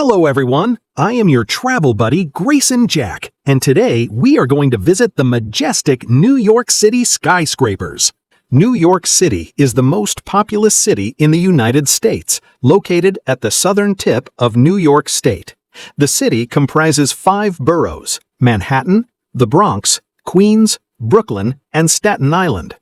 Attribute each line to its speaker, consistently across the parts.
Speaker 1: Hello everyone, I am your travel buddy Grayson Jack, and today we are going to visit the majestic New York City skyscrapers. New York City is the most populous city in the United States, located at the southern tip of New York State. The city comprises 5 boroughs: Manhattan, the Bronx, Queens, Brooklyn, and Staten Island.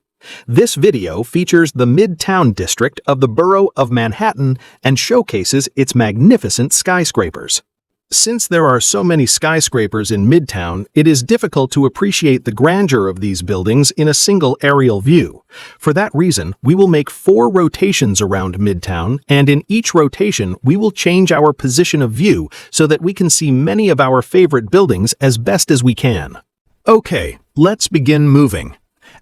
Speaker 1: This video features the Midtown district of the borough of Manhattan and showcases its magnificent skyscrapers. Since there are so many skyscrapers in Midtown, it is difficult to appreciate the grandeur of these buildings in a single aerial view. For that reason, we will make 4 rotations around Midtown, and in each rotation, we will change our position of view so that we can see many of our favorite buildings as best as we can. Okay, let's begin moving.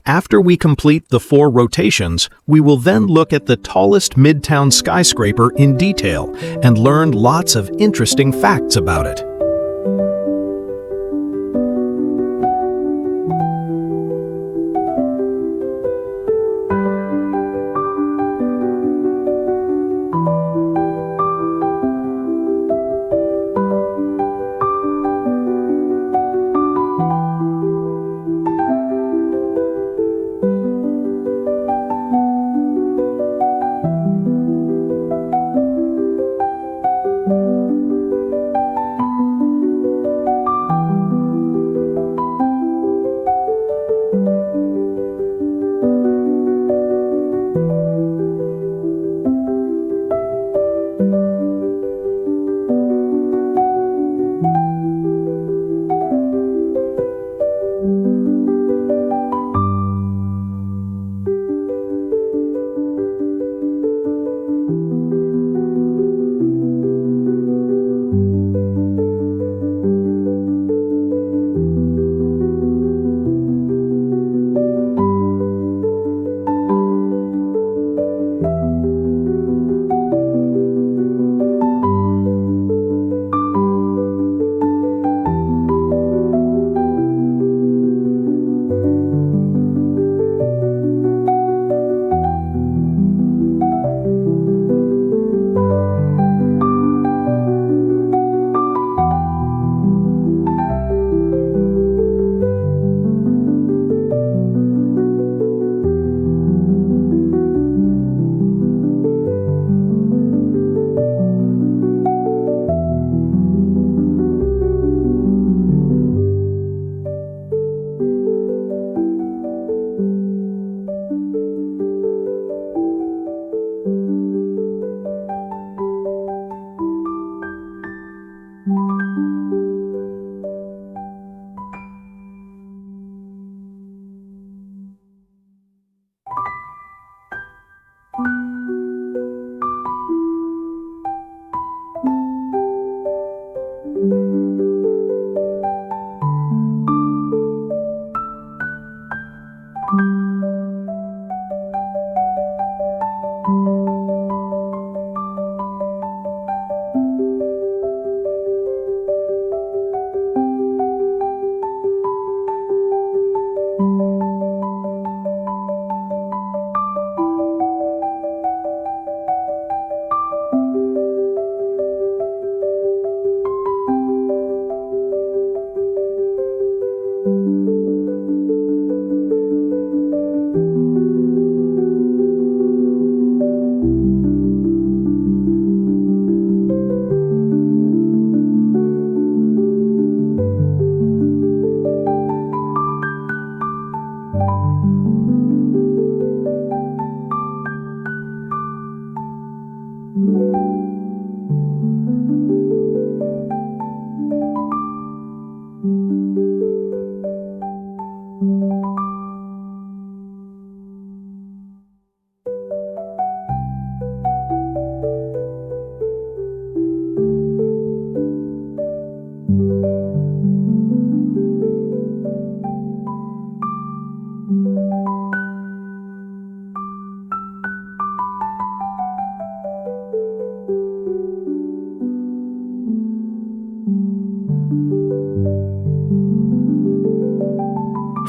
Speaker 1: After we complete the 4 rotations, we will then look at the tallest Midtown skyscraper in detail and learn lots of interesting facts about it.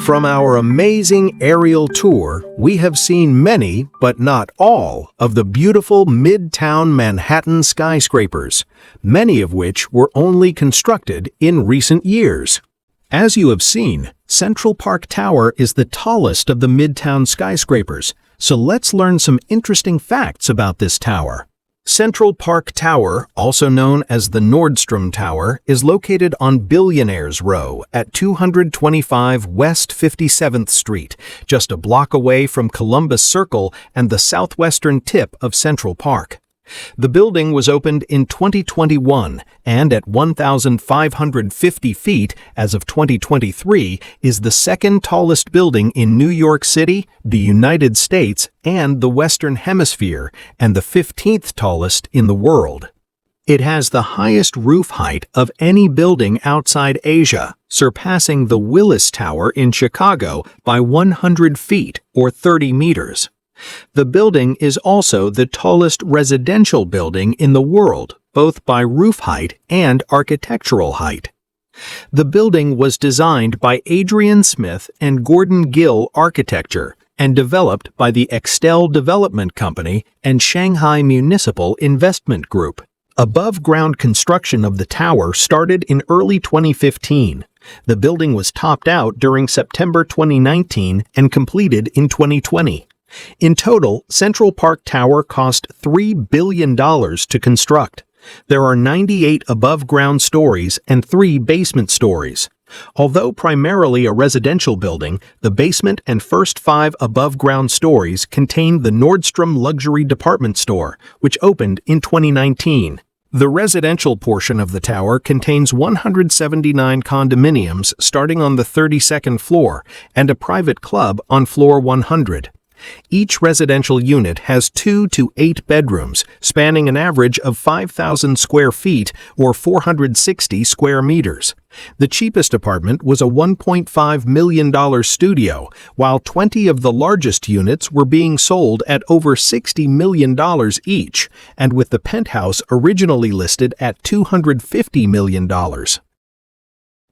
Speaker 1: From our amazing aerial tour, we have seen many, but not all, of the beautiful Midtown Manhattan skyscrapers, many of which were only constructed in recent years. As you have seen, Central Park Tower is the tallest of the Midtown skyscrapers, so let's learn some interesting facts about this tower. Central Park Tower, also known as the Nordstrom Tower, is located on Billionaires Row at 225 West 57th Street, just a block away from Columbus Circle and the southwestern tip of Central Park. The building was opened in 2021 and at 1,550 feet as of 2023 is the second tallest building in New York City, the United States, and the Western Hemisphere, and the 15th tallest in the world. It has the highest roof height of any building outside Asia, surpassing the Willis Tower in Chicago by 100 feet or 30 meters. The building is also the tallest residential building in the world, both by roof height and architectural height. The building was designed by Adrian Smith and Gordon Gill Architecture and developed by the Extel Development Company and Shanghai Municipal Investment Group. Above-ground construction of the tower started in early 2015. The building was topped out during September 2019 and completed in 2020. In total, Central Park Tower cost $3 billion to construct. There are 98 above-ground stories and 3 basement stories. Although primarily a residential building, the basement and first 5 above-ground stories contain the Nordstrom luxury department store, which opened in 2019. The residential portion of the tower contains 179 condominiums starting on the 32nd floor and a private club on floor 100. Each residential unit has 2 to 8 bedrooms, spanning an average of 5,000 square feet or 460 square meters. The cheapest apartment was a $1.5 million studio, while 20 of the largest units were being sold at over $60 million each, and with the penthouse originally listed at $250 million.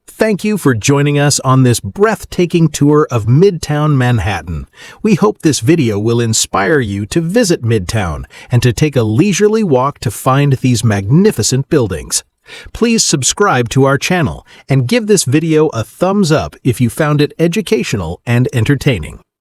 Speaker 1: Thank you for joining us on this breathtaking tour of Midtown Manhattan. We hope this video will inspire you to visit Midtown and to take a leisurely walk to find these magnificent buildings. Please subscribe to our channel and give this video a thumbs up if you found it educational and entertaining.